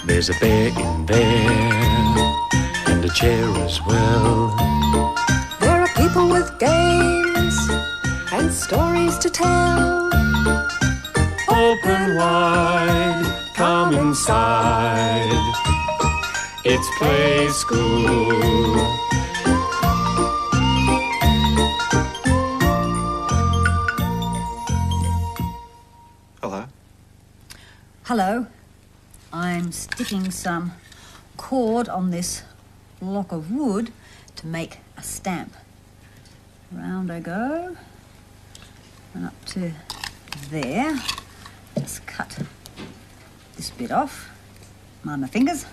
There's a bear in there, and a chair as well. There are people with games and stories to tell. Open wide, come inside. It's Play School. Hello. Hello. I'm sticking some cord on this block of wood to make a stamp. Round I go, and up to there. Just cut this bit off. Mind my fingers.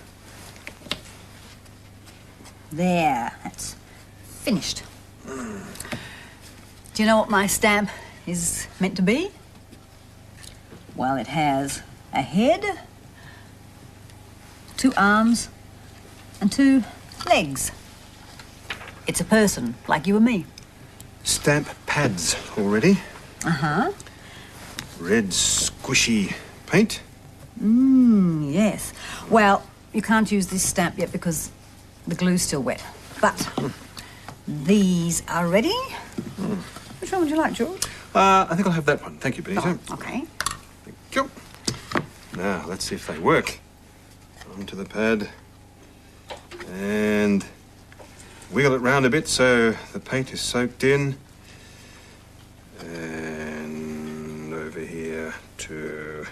There, that's finished. Do you know what my stamp is meant to be? Well, it has a head, 2 arms, and 2 legs. It's a person, like you and me. Stamp pads already. Uh-huh. Red squishy paint. Yes. Well, you can't use this stamp yet because the glue's still wet. But these are ready. Which one would you like, George? I think I'll have that one. Thank you, Benita. Oh, okay. Thank you. Now, let's see if they work. Onto the pad. And wiggle it round a bit so the paint is soaked in. And over here to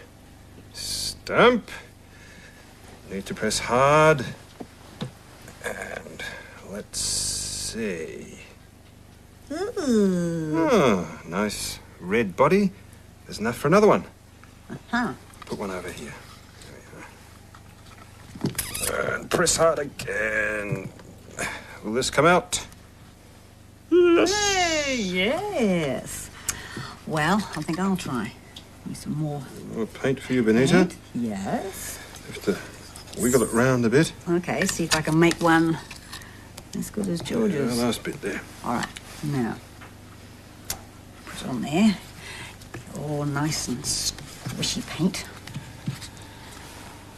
stamp. Need to press hard. And let's see. Ooh. Oh, nice red body. There's enough for another one. Huh. Put one over here. There we go. And press hard again. Will this come out? Hey, yes. Well, I think I'll try. Need some more More paint for you, Benita. paint. Yes. Have to wiggle it round a bit. Okay, see if I can make one as good as The George's. last bit there. All right, now, put it on there. All nice and squishy paint.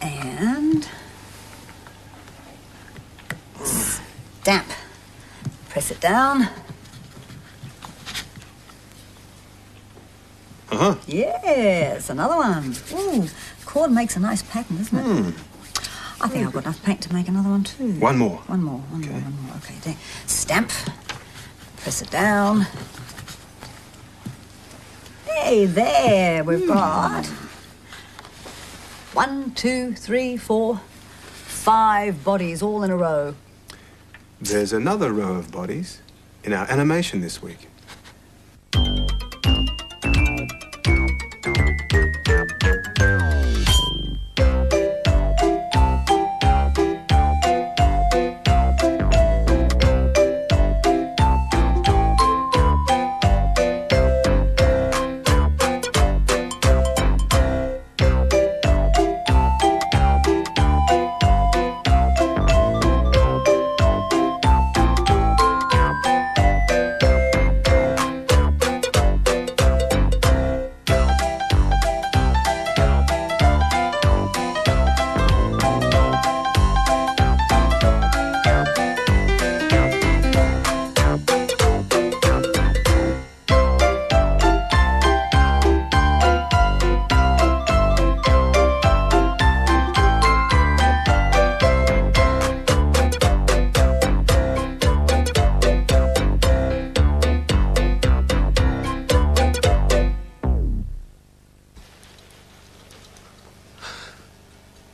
And stamp. Press it down. Uh-huh. Yes, another one. Ooh, cord makes a nice pattern, doesn't it? I think I've got enough paint to make another one too. One more. One more. Okay, there. Stamp. Press it down. Hey, there we've got 1, 2, 3, 4, 5 bodies all in a row. There's another row of bodies in our animation this week.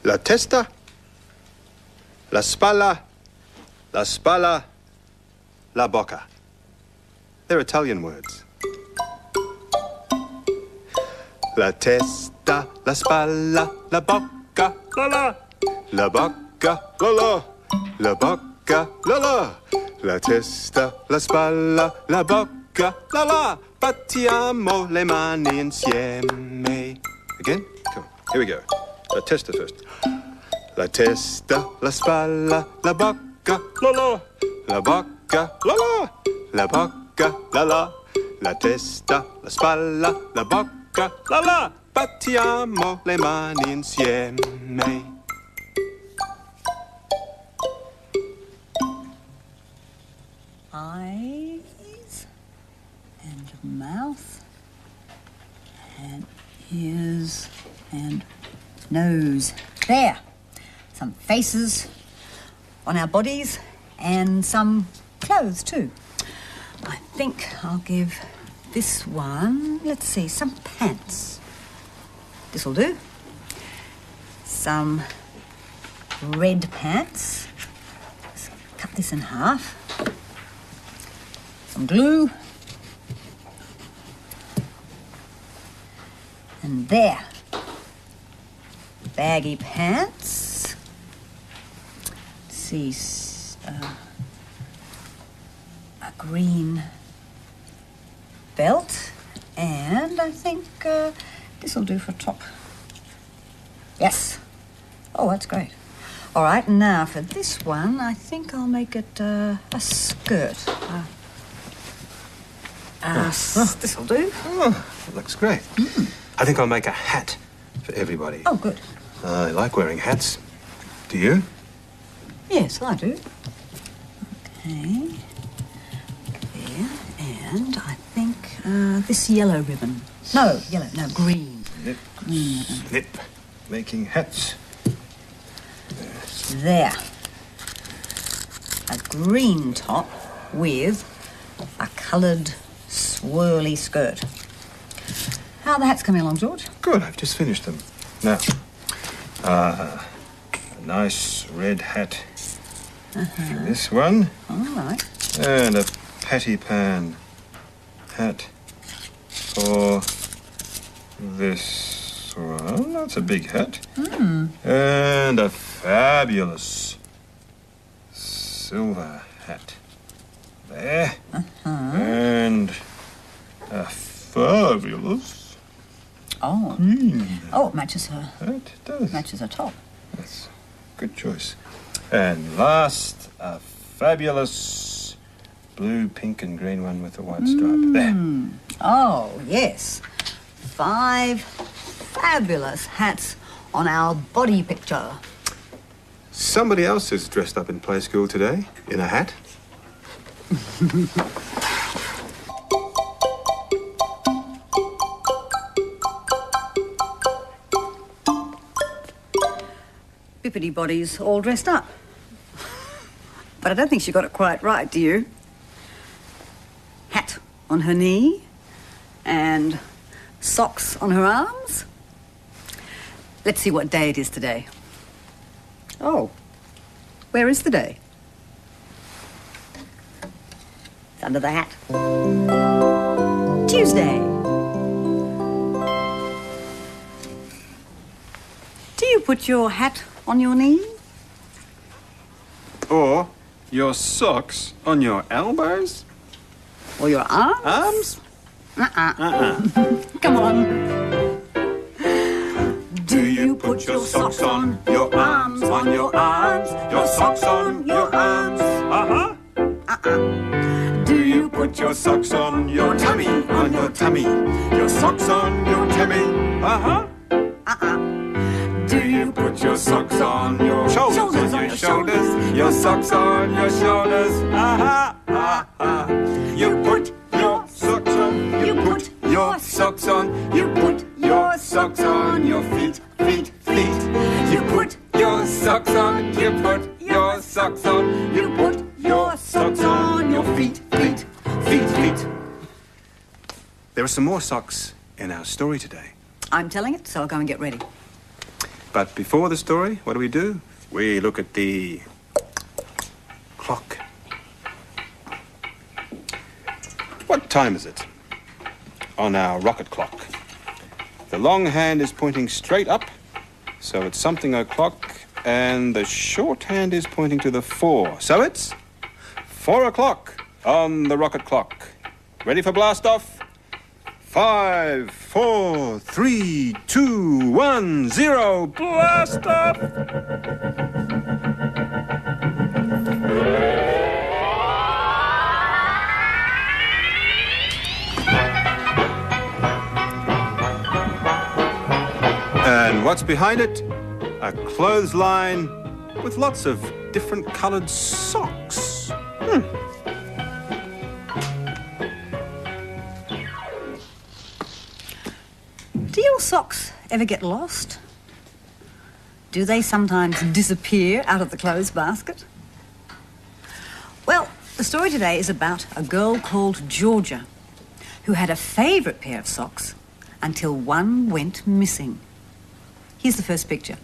La testa, la spalla, la bocca. They're Italian words. La testa, la spalla, la bocca, la bocca, la bocca, la testa, la spalla, la bocca, battiamo le mani insieme. Again? Come on. Here we go. La testa first. La testa, la spalla, la bocca, la bocca, la bocca, la testa, la spalla, la bocca, la, battiamo le mani insieme. Eyes and mouth and ears and nose. There. Some faces on our bodies and some clothes too. I think I'll give this one, let's see, some pants. This'll do. Some red pants. Let's cut this in half. Some glue. And there. Baggy pants. Let's see, a green belt. And I think this'll do for top. Yes. Oh, that's great. All right, now for this one, I think I'll make it a skirt. This'll do. Oh, that looks great. I think I'll make a hat for everybody. Oh, good. I like wearing hats. Do you? Yes, I do. Okay. There, and I think this yellow ribbon. No, green. Snip. Making hats. There. A green top with a coloured swirly skirt. How are the hats coming along, George? Good, I've just finished them. Now, a nice red hat for this one. All right. And a patty pan hat for this one. That's a big hat. And a fabulous silver hat there. And a fabulous green Oh, it matches her. hat. It does. Matches her top. That's a good choice. And last, a fabulous blue, pink and green one with a white stripe. There. Oh, yes. 5 fabulous hats on our body picture. Somebody else is dressed up in play school today in a hat. Bippity Body's all dressed up. But I don't think she got it quite right, do you? Hat on her knee and socks on her arms. Let's see what day it is today. Oh, where is the day? It's under the hat. Tuesday. Do you put your hat on your knee? Or your socks on your elbows? Or your arms? Come on. Do you put your socks on your arms, on your arms, your socks on your arms? Do you Put your socks on your tummy, on your tummy. Your socks on your tummy. Do you put your socks on your shoulders, on your shoulders? Your socks on your shoulders. You put your socks on. You put your socks on. You put your socks on your feet, feet, feet. You put your socks on. You put your socks on. You put your socks on your feet, feet, feet, feet. There are some more socks in our story today. I'm telling it, so I'll go and get ready. But before the story, what do? We look at the clock. What time is it on our rocket clock? The long hand is pointing straight up, so it's something o'clock, and the short hand is pointing to the 4. So it's 4 o'clock on the rocket clock. Ready for blast off? 5, 4, 3, 2, 1, 0, blast off! And what's behind it? A clothesline with lots of different coloured socks. Do your socks ever get lost? Do they sometimes disappear out of the clothes basket? Well, the story today is about a girl called Georgia who had a favourite pair of socks until one went missing. Here's the first picture.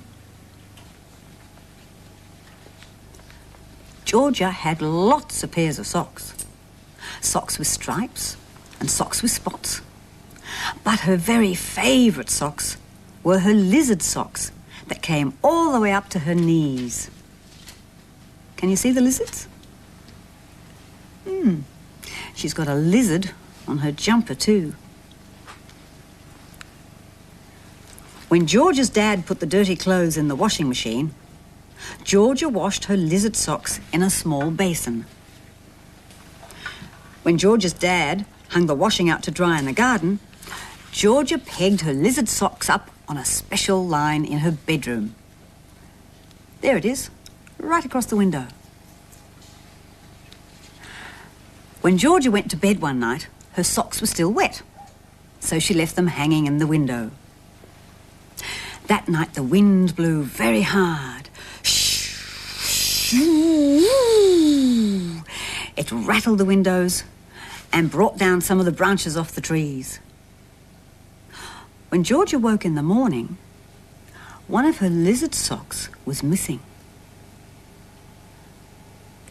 Georgia had lots of pairs of socks. Socks with stripes and socks with spots. But her very favourite socks were her lizard socks that came all the way up to her knees. Can you see the lizards? She's got a lizard on her jumper too. When Georgia's dad put the dirty clothes in the washing machine, Georgia washed her lizard socks in a small basin. When Georgia's dad hung the washing out to dry in the garden, Georgia pegged her lizard socks up on a special line in her bedroom. There it is, right across the window. When Georgia went to bed one night, her socks were still wet, so she left them hanging in the window. That night the wind blew very hard. It rattled the windows and brought down some of the branches off the trees. When Georgia woke in the morning, one of her lizard socks was missing.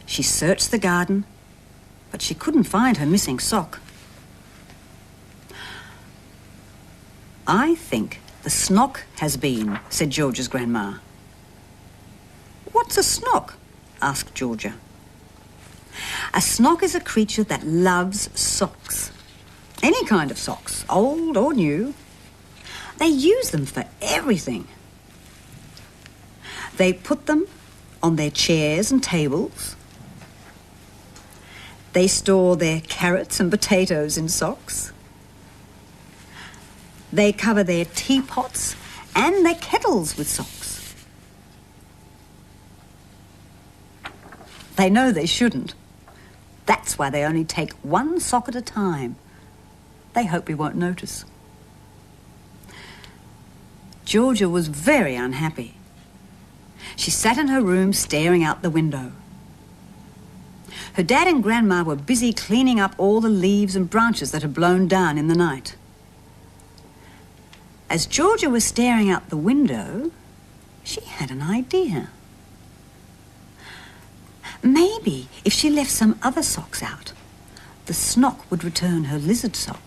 She searched the garden, but she couldn't find her missing sock. "I think the snock has been," said Georgia's grandma. "What's a snock?" asked Georgia. "A snock is a creature that loves socks. Any kind of socks, old or new. They use them for everything. They put them on their chairs and tables. They store their carrots and potatoes in socks. They cover their teapots and their kettles with socks. They know they shouldn't. That's why they only take one sock at a time. They hope we won't notice." Georgia was very unhappy. She sat in her room staring out the window. Her dad and grandma were busy cleaning up all the leaves and branches that had blown down in the night. As Georgia was staring out the window, she had an idea. Maybe if she left some other socks out, the snock would return her lizard sock.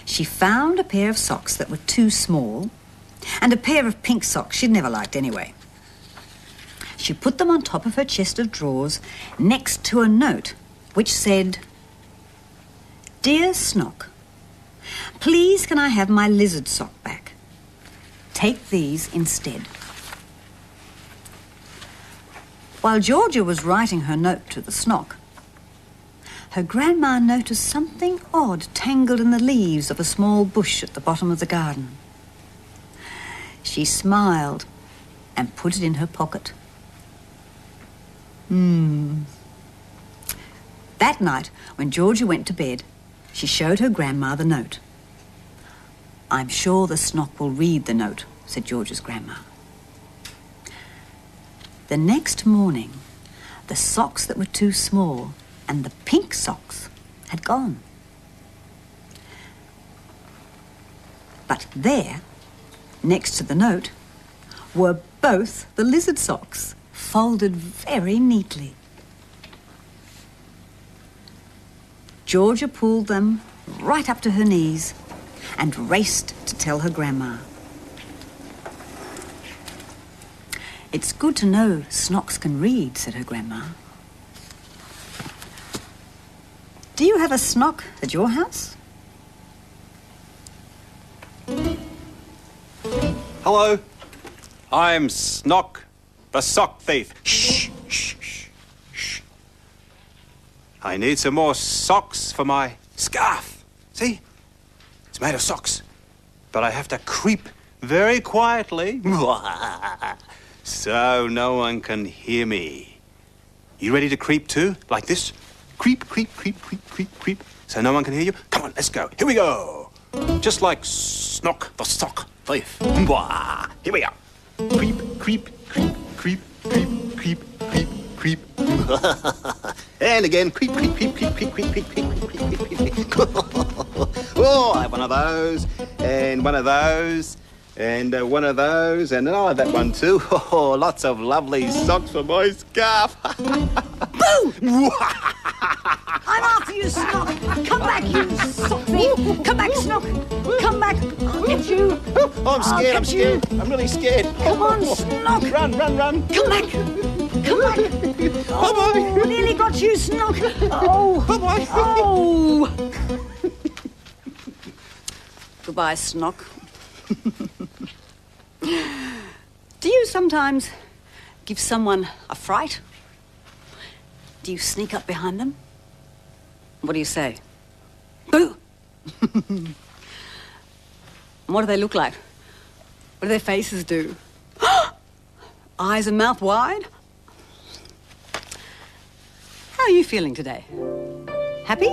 She found a pair of socks that were too small and a pair of pink socks she'd never liked anyway. She put them on top of her chest of drawers next to a note which said, "Dear Snock, please can I have my lizard sock back? Take these instead." While Georgia was writing her note to the snock, her grandma noticed something odd tangled in the leaves of a small bush at the bottom of the garden. She smiled and put it in her pocket. That night, when Georgia went to bed, she showed her grandma the note. "I'm sure the snock will read the note," said Georgia's grandma. The next morning, the socks that were too small and the pink socks had gone. But there, next to the note, were both the lizard socks, folded very neatly. Georgia pulled them right up to her knees and raced to tell her grandma. "It's good to know snocks can read," said her grandma. "Do you have a snock at your house?" Hello, I'm Snock, the sock thief. Shh, shh, shh, shh. I need some more socks for my scarf. See? It's made of socks. but I have to creep very quietly so no one can hear me. You ready to creep too? Like this? Creep, creep, creep, creep, creep, creep. So no one can hear you? Come on, let's go. Here we go. Just like Snock the Sock Thief. Here we go. Creep, creep, creep, creep, creep, creep, creep, creep. And again, creep, creep, creep, creep, creep, creep, creep, creep, creep, creep, creep, creep. Oh, I have one of those, and one of those, and one of those, and I have that one too. Oh, lots of lovely socks for my scarf. Boo! I'm after you, Snock. Come back, you sock thief. Come back, Snock. Come back. I'll get you. I'm scared, I'm scared. I'm really scared. Come on, Snock. Run, run, run. Come back. Come back. Oh, nearly got you, Snock. Oh. Bye-bye. Oh. Goodbye, Snock. Do you sometimes give someone a fright? Do you sneak up behind them? What do you say? Boo! And what do they look like? What do their faces do? Eyes and mouth wide? How are you feeling today? Happy?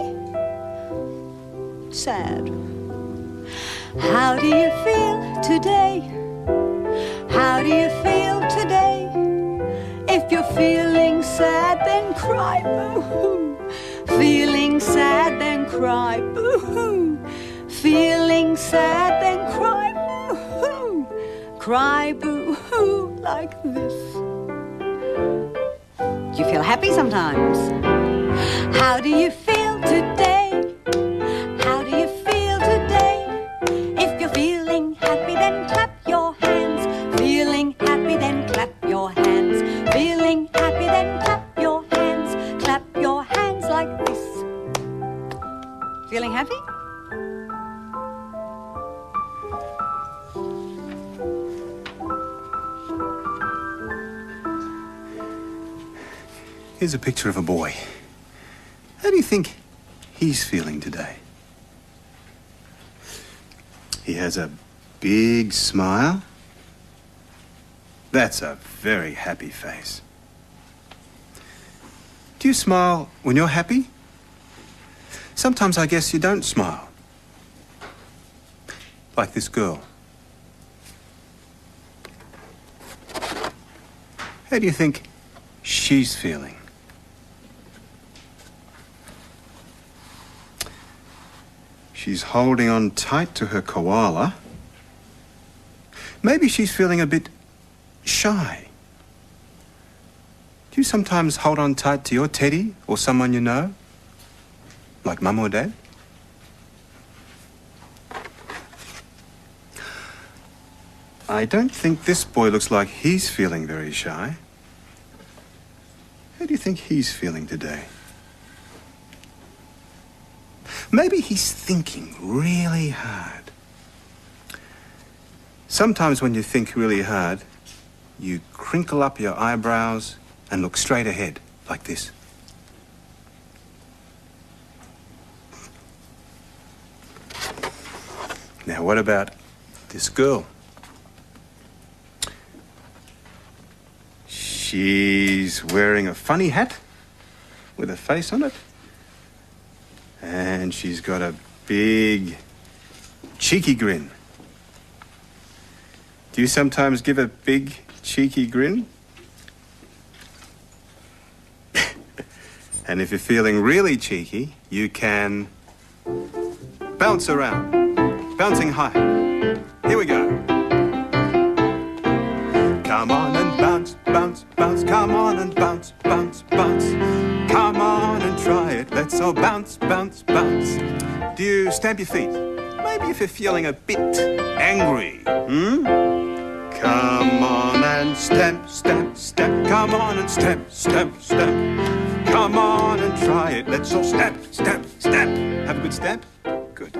Sad? How do you feel today? How do you feel today? If you're feeling sad, then cry boo-hoo. Feeling sad, then cry boo-hoo. Feeling sad, then cry boo-hoo. Cry boo-hoo like this. Do you feel happy sometimes? How do you feel today? How do you feel today? If you're feeling happy, then clap your hands. Feeling happy, then clap your hands. Feeling happy, then clap your hands. Clap your hands like this. Feeling happy? Here's a picture of a boy. How do you think he's feeling today? He has a big smile. That's a very happy face. Do you smile when you're happy? Sometimes I guess you don't smile. Like this girl. How do you think she's feeling? She's holding on tight to her koala. Maybe she's feeling a bit shy. Do you sometimes hold on tight to your teddy or someone you know? Like Mum or Dad? I don't think this boy looks like he's feeling very shy. How do you think he's feeling today? Maybe he's thinking really hard. Sometimes when you think really hard, you crinkle up your eyebrows and look straight ahead, like this. Now, what about this girl? She's wearing a funny hat with a face on it. And she's got a big, cheeky grin. Do you sometimes give a big, cheeky grin? And if you're feeling really cheeky, you can bounce around. Bouncing high. Here we go. Come on and bounce, bounce, bounce. Come on and bounce, bounce, bounce. Come on and try it. Let's all bounce, bounce, bounce. Do you stamp your feet? Maybe if you're feeling a bit angry. Come on and stamp, stamp, stamp. Come on and stamp, stamp, stamp. Come on and try it. Let's all stamp, stamp, stamp. Have a good stamp? Good.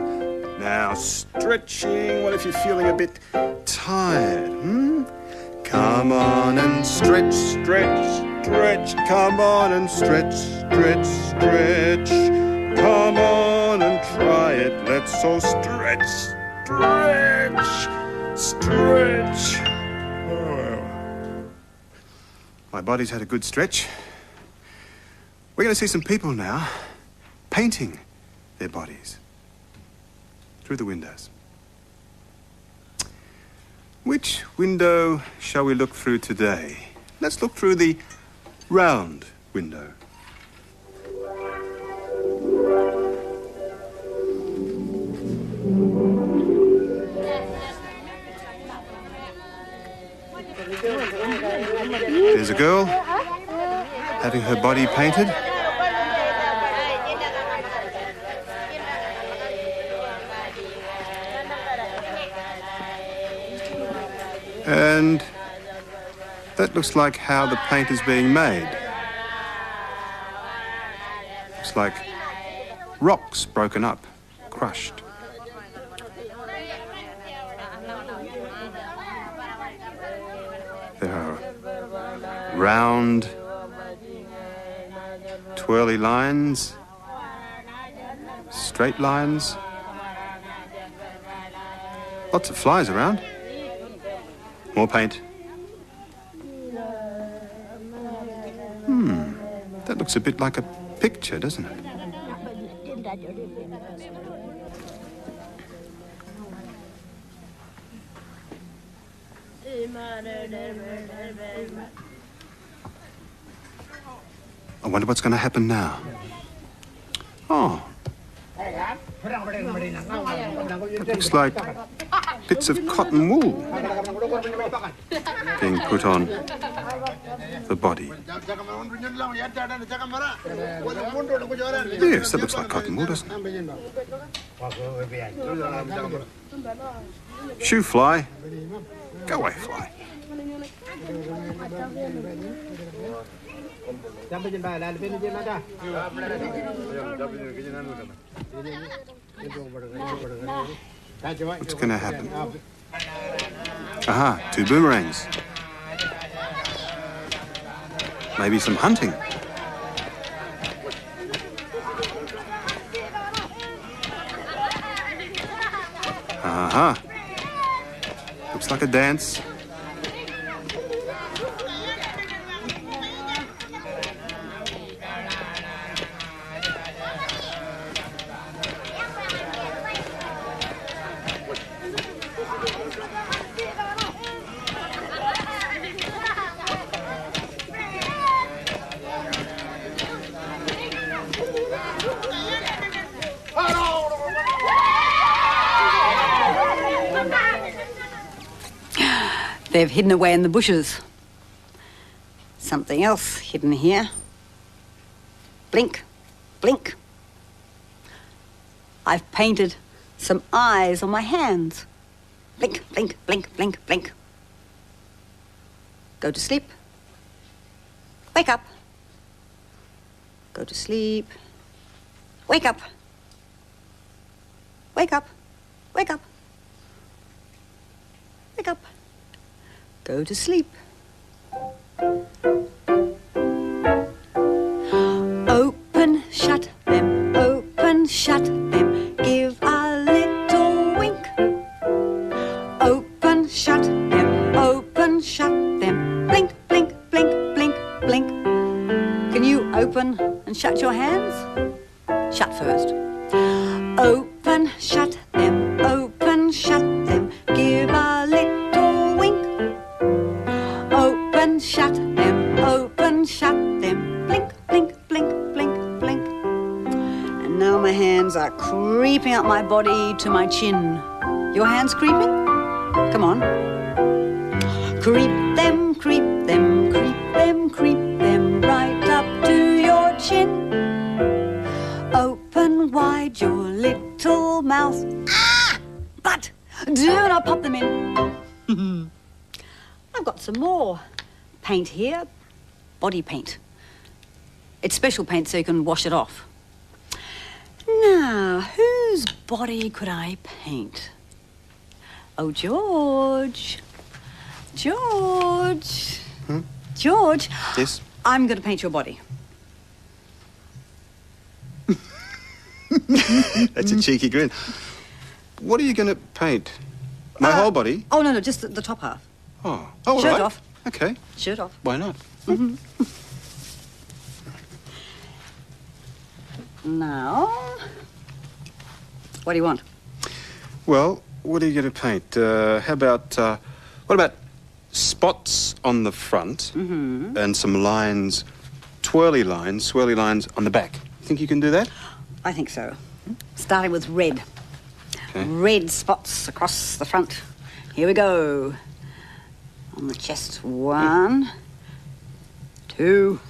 Now stretching. What if you're feeling a bit tired? Come on and stretch, stretch, stretch. Come on and stretch, stretch, stretch. Come on and try it. Let's all stretch, Stretch! Stretch! Oh. My body's had a good stretch. We're going to see some people now painting their bodies through the windows. Which window shall we look through today? Let's look through the round window. There's a girl having her body painted. And that looks like how the paint is being made. Looks like rocks broken up, crushed. There are round, twirly lines, straight lines. Lots of flies around. More paint. That looks a bit like a picture, doesn't it? I wonder what's going to happen now. Oh. It looks like bits of cotton wool being put on the body. Yes, that looks like cotton wool, doesn't it? Shoo, fly. Go away, fly. What's going to happen? Aha, 2 boomerangs. Maybe some hunting. Aha. Looks like a dance. They've hidden away in the bushes. Something else hidden here. Blink, blink. I've painted some eyes on my hands. Blink, blink, blink, blink, blink. Go to sleep. Wake up. Go to sleep. Wake up. Wake up. Wake up. Wake up. Go to sleep. Open, shut them, open, shut them. Give a little wink. Open, shut them, open, shut them. Blink, blink, blink, blink, blink. Can you open and shut your hands? Shut first. Open, shut them, open, shut them. Give a little wink. Open, shut them, open, shut them. Blink, blink, blink, blink, blink. And now my hands are creeping up my body to my chin. Your hands creeping? Come on. Creep them, creep them, creep them, creep them right up to your chin. Open wide your little mouth. Ah! But do not pop them in. I've got some more paint here. Body paint. It's special paint so you can wash it off. Now, whose body could I paint? Oh, George. George. George. Yes? I'm going to paint your body. That's a cheeky grin. What are you going to paint? My whole body? Oh, no, just the top half. Oh, all Shirt right. off. Okay. Shirt off. Why not? Now, what do you want? Well, what are you going to paint? What about spots on the front and some lines, swirly lines on the back? You think you can do that? I think so. Starting with red. Okay. Red spots across the front. Here we go. On the chest. 1, 2,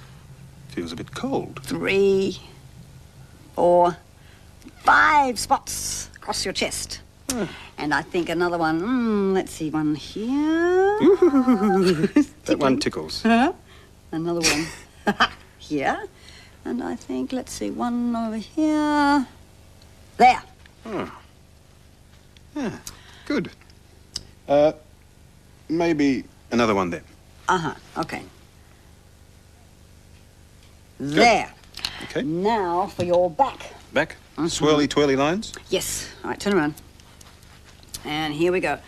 Feels a bit cold. 3, 4, 5 spots across your chest. And I think another one, let's see, one here. That one tickles. Another one here. And I think, let's see, one over here. There. Yeah, good. Maybe another one then. Okay. There. Okay. Now for your back. Back. Swirly, twirly lines. Yes. All right, turn around. And here we go.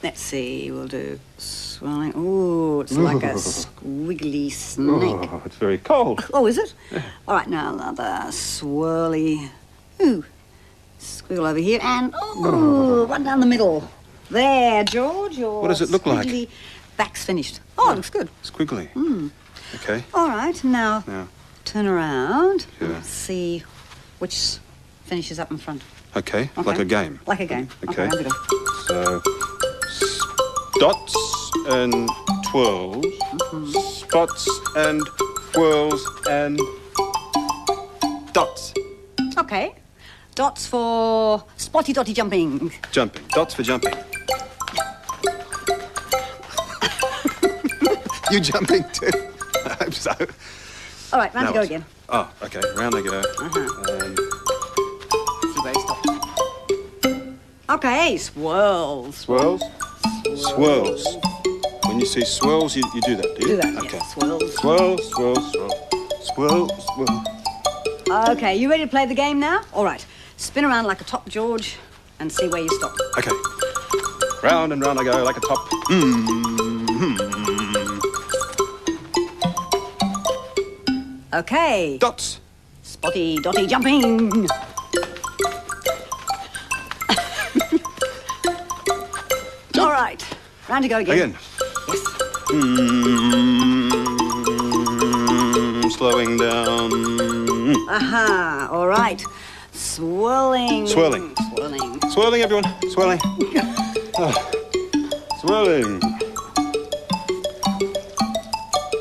Let's see, we'll do swirling. Ooh, it's like a squiggly snake. Oh, it's very cold. Oh, is it? All right, now another swirly. Ooh, squiggle over here. And, one down the middle. There, George. Your What does it look like? squiggly back's finished. Oh, it looks good. Squiggly. Okay. All right, now Now, turn around. Yeah. Let's see which finishes up in front. okay, Okay. like a game. Like a game. Okay. round we go. So, dots and twirls, spots and twirls and dots. Okay. Dots for spotty dotty jumping. Jumping. Dots for jumping. You jumping too? I hope so. All right, round Now to go what? again. Oh, okay. Round they go. And See where he stopped. Okay, swirls. swirls. Swirls. When you see swirls, you do that, do you? Do that, Okay. yes. Swirls. Swirl, swirl, swirl. Swirl, swirl. Okay, you ready to play the game now? All right. Spin around like a top, George, and see where you stop. Okay. Round and round I go like a top. Okay. Dots. Spotty dotty jumping. All right. Round to go again. Again. Yes. Slowing down. Aha. All right. Swirling. Swirling. Swirling. Swirling, everyone. Swirling. Swirling.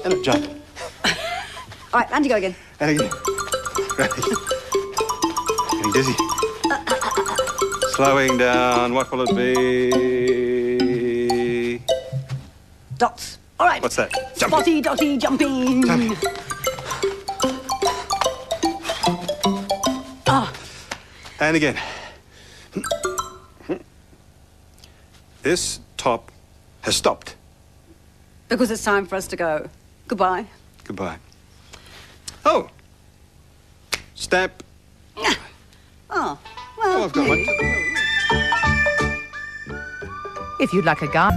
And a jump. All right, round to go again. And again. Ready. Getting dizzy. Slowing down. What will it be? Dots. All right. What's that? Jumping. Spotty dotty jumping. Jumping. And again. This top has stopped. Because it's time for us to go. Goodbye. Goodbye. Oh. Stamp. Oh, Oh, well. I've got one. If you'd like a guide